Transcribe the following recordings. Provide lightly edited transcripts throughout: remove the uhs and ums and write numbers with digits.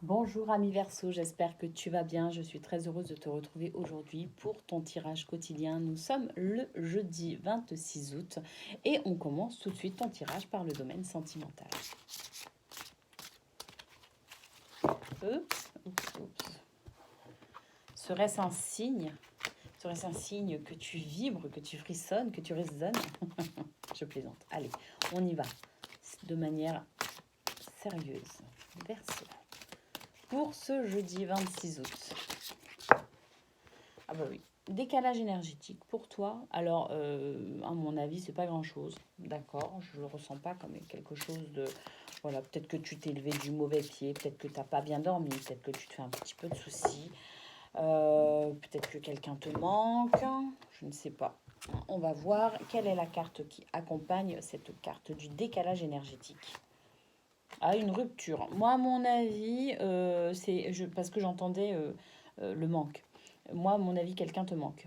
Bonjour ami Verseau, j'espère que tu vas bien. Je suis très heureuse de te retrouver aujourd'hui pour ton tirage quotidien. Nous sommes le jeudi 26 août et on commence tout de suite ton tirage par le domaine sentimental. Oups. Serait-ce un signe? Serait-ce un signe que tu vibres, que tu frissonnes, que tu résonnes? Je plaisante. Allez, on y va de manière sérieuse. Verseau. Pour ce jeudi 26 août. Ah bah oui. Décalage énergétique pour toi. Alors, à mon avis, c'est pas grand-chose. D'accord, je le ressens pas comme quelque chose de... Voilà, peut-être que tu t'es levé du mauvais pied, peut-être que t'as pas bien dormi, peut-être que tu te fais un petit peu de soucis. Peut-être que quelqu'un te manque. Je ne sais pas. On va voir quelle est la carte qui accompagne cette carte du décalage énergétique. Ah, une rupture. Moi, à mon avis, parce que j'entendais le manque. Moi, à mon avis, quelqu'un te manque.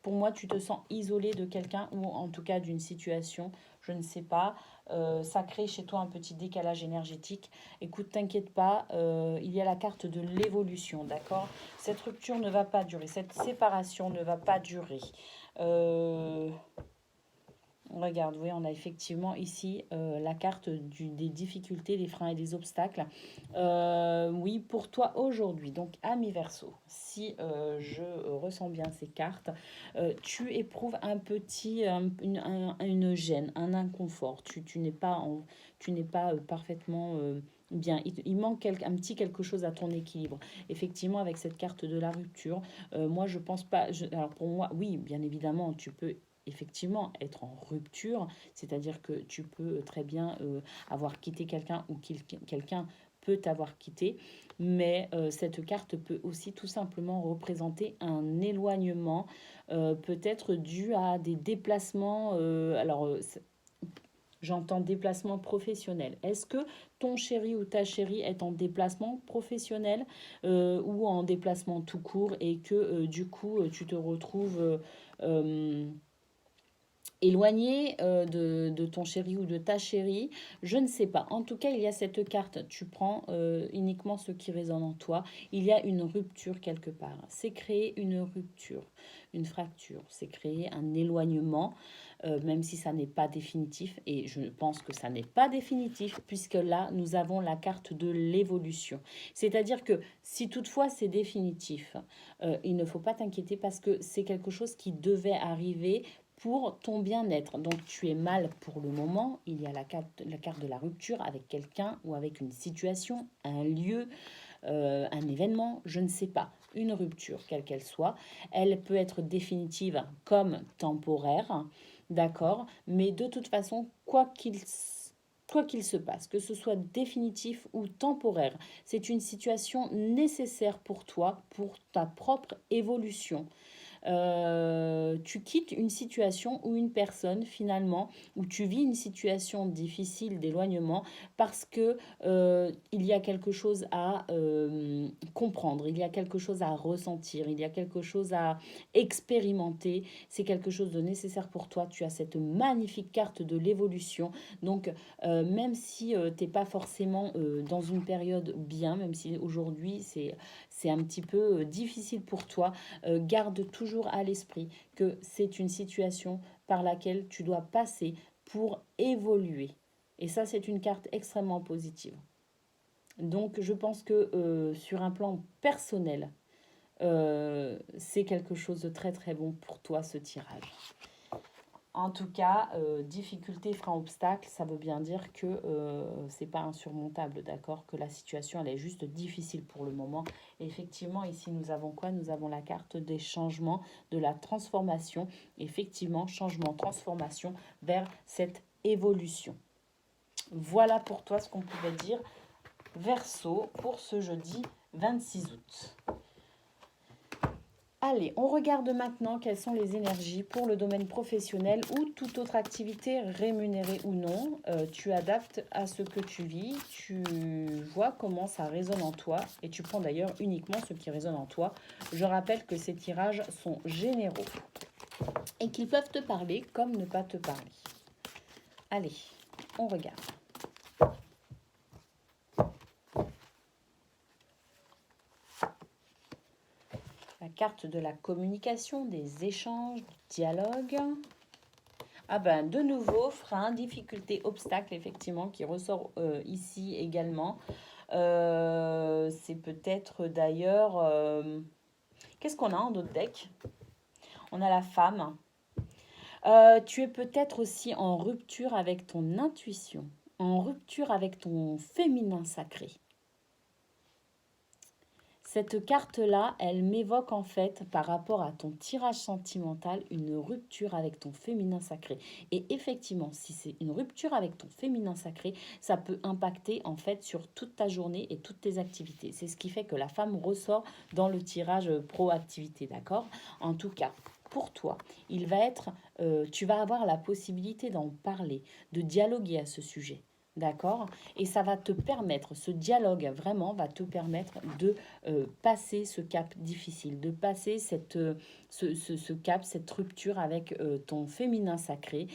Pour moi, tu te sens isolé de quelqu'un ou en tout cas d'une situation, je ne sais pas. Ça crée chez toi un petit décalage énergétique. Écoute, t'inquiète pas, il y a la carte de l'évolution, d'accord? Cette rupture ne va pas durer, cette séparation ne va pas durer. Euh, Regarde, oui, on a effectivement ici la carte des difficultés, des freins et des obstacles. Oui, pour toi aujourd'hui, donc ami Verseau, si je ressens bien ces cartes, tu éprouves un petit, une gêne, un inconfort. Tu n'es pas parfaitement bien. Il manque un petit quelque chose à ton équilibre. Effectivement, avec cette carte de la rupture, moi je pense pas. Alors pour moi, oui, bien évidemment, tu peux effectivement être en rupture, c'est-à-dire que tu peux très bien avoir quitté quelqu'un ou quelqu'un peut t'avoir quitté, mais cette carte peut aussi tout simplement représenter un éloignement, peut-être dû à des déplacements. J'entends déplacement professionnel. Est-ce que ton chéri ou ta chérie est en déplacement professionnel ou en déplacement tout court et que du coup tu te retrouves euh, éloigné de ton chéri ou de ta chérie, je ne sais pas. En tout cas, il y a cette carte. Tu prends uniquement ce qui résonne en toi. Il y a une rupture quelque part. C'est créer une rupture, une fracture. C'est créer un éloignement, même si ça n'est pas définitif. Et je pense que ça n'est pas définitif, puisque là, nous avons la carte de l'évolution. C'est-à-dire que si toutefois c'est définitif, il ne faut pas t'inquiéter parce que c'est quelque chose qui devait arriver pour ton bien-être. Donc tu es mal pour le moment. Il y a la carte de la rupture avec quelqu'un ou avec une situation, un lieu, un événement, je ne sais pas. Une rupture, quelle qu'elle soit. Elle peut être définitive comme temporaire, d'accord? Mais de toute façon, quoi qu'il se passe, que ce soit définitif ou temporaire, c'est une situation nécessaire pour toi, pour ta propre évolution. Tu quittes une situation ou une personne finalement, où tu vis une situation difficile d'éloignement parce que il y a quelque chose à comprendre, il y a quelque chose à ressentir, il y a quelque chose à expérimenter. C'est quelque chose de nécessaire pour toi. Tu as cette magnifique carte de l'évolution. Donc, même si tu n'es pas forcément dans une période bien, même si aujourd'hui c'est un petit peu difficile pour toi, garde toujours à l'esprit que c'est une situation par laquelle tu dois passer pour évoluer. Et ça, c'est une carte extrêmement positive. Donc, je pense que sur un plan personnel, c'est quelque chose de très très bon pour toi, ce tirage. En tout cas, difficulté, frein, obstacle, ça veut bien dire que c'est pas insurmontable, d'accord? Que la situation, elle est juste difficile pour le moment. Et effectivement, ici, nous avons quoi? Nous avons la carte des changements, de la transformation. Effectivement, changement, transformation vers cette évolution. Voilà pour toi ce qu'on pouvait dire. Verseau pour ce jeudi 26 août. Allez, on regarde maintenant quelles sont les énergies pour le domaine professionnel ou toute autre activité rémunérée ou non. Tu adaptes à ce que tu vis, tu vois comment ça résonne en toi et tu prends d'ailleurs uniquement ce qui résonne en toi. Je rappelle que ces tirages sont généraux et qu'ils peuvent te parler comme ne pas te parler. Allez, on regarde. carte de la communication, des échanges, du dialogue. Ah ben, de nouveau, frein, difficulté, obstacle, effectivement, qui ressort ici également. C'est peut-être d'ailleurs... qu'est-ce qu'on a en d'autres decks? On a la femme. Tu es peut-être aussi en rupture avec ton intuition, en rupture avec ton féminin sacré. Cette carte-là, elle m'évoque en fait par rapport à ton tirage sentimental une rupture avec ton féminin sacré. Et effectivement, si c'est une rupture avec ton féminin sacré, ça peut impacter en fait sur toute ta journée et toutes tes activités. C'est ce qui fait que la femme ressort dans le tirage proactivité, d'accord? En tout cas, pour toi, tu vas avoir la possibilité d'en parler, de dialoguer à ce sujet. D'accord? Et ça va te permettre, ce dialogue vraiment va te permettre de passer ce cap difficile, de passer ce cap, cette rupture avec ton féminin sacré.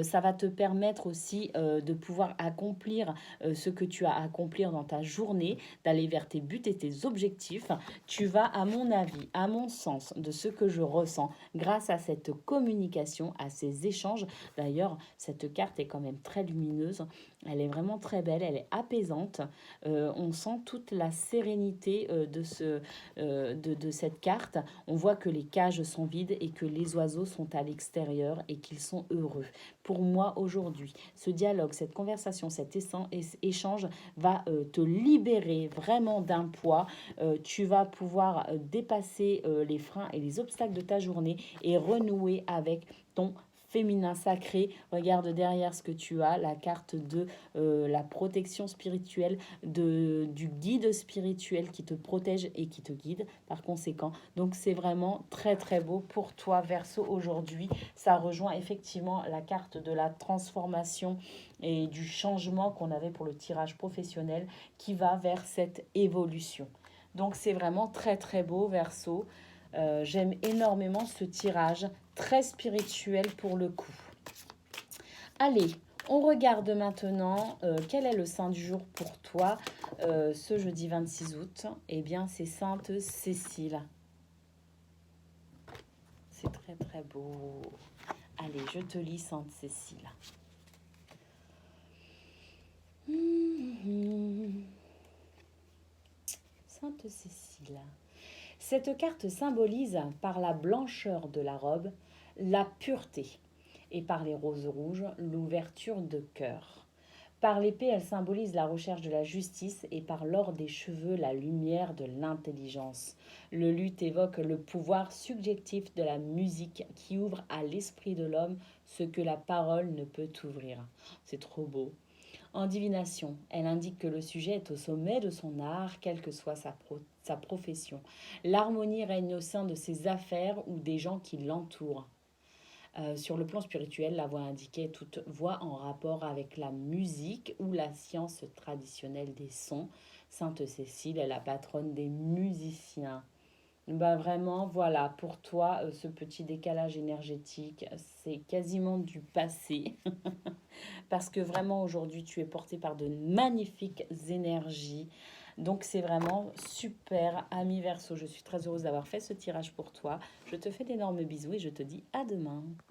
Ça va te permettre aussi de pouvoir accomplir ce que tu as à accomplir dans ta journée, d'aller vers tes buts et tes objectifs. Tu vas, à mon avis, à mon sens, de ce que je ressens, grâce à cette communication, à ces échanges. D'ailleurs, cette carte est quand même très lumineuse. Elle est vraiment très belle, elle est apaisante. On sent toute la sérénité de cette carte. On voit que les cages sont vides et que les oiseaux sont à l'extérieur et qu'ils sont heureux. Pour moi, aujourd'hui, ce dialogue, cette conversation, cet échange va te libérer vraiment d'un poids. Tu vas pouvoir dépasser les freins et les obstacles de ta journée et renouer avec ton féminin sacré. Regarde derrière ce que tu as, la carte de la protection spirituelle, du guide spirituel qui te protège et qui te guide par conséquent. Donc c'est vraiment très très beau pour toi Verseau aujourd'hui. Ça rejoint effectivement la carte de la transformation et du changement qu'on avait pour le tirage professionnel qui va vers cette évolution. Donc c'est vraiment très très beau Verseau. J'aime énormément ce tirage, très spirituel pour le coup. Allez, on regarde maintenant quel est le saint du jour pour toi ce jeudi 26 août. Eh bien, c'est Sainte Cécile. C'est très très beau. Allez, je te lis Sainte Cécile. Sainte Cécile. Cette carte symbolise par la blancheur de la robe la pureté et par les roses rouges l'ouverture de cœur. Par l'épée, elle symbolise la recherche de la justice et par l'or des cheveux la lumière de l'intelligence. Le luth évoque le pouvoir subjectif de la musique qui ouvre à l'esprit de l'homme ce que la parole ne peut ouvrir. C'est trop beau. En divination, elle indique que le sujet est au sommet de son art, quelle que soit sa profession. L'harmonie règne au sein de ses affaires ou des gens qui l'entourent. Sur le plan spirituel, la voix indiquée est toute voix en rapport avec la musique ou la science traditionnelle des sons. Sainte Cécile est la patronne des musiciens. Ben vraiment, voilà, pour toi, ce petit décalage énergétique, c'est quasiment du passé. Parce que vraiment, aujourd'hui, tu es porté par de magnifiques énergies. Donc, c'est vraiment super, ami Verseau. Je suis très heureuse d'avoir fait ce tirage pour toi. Je te fais d'énormes bisous et je te dis à demain.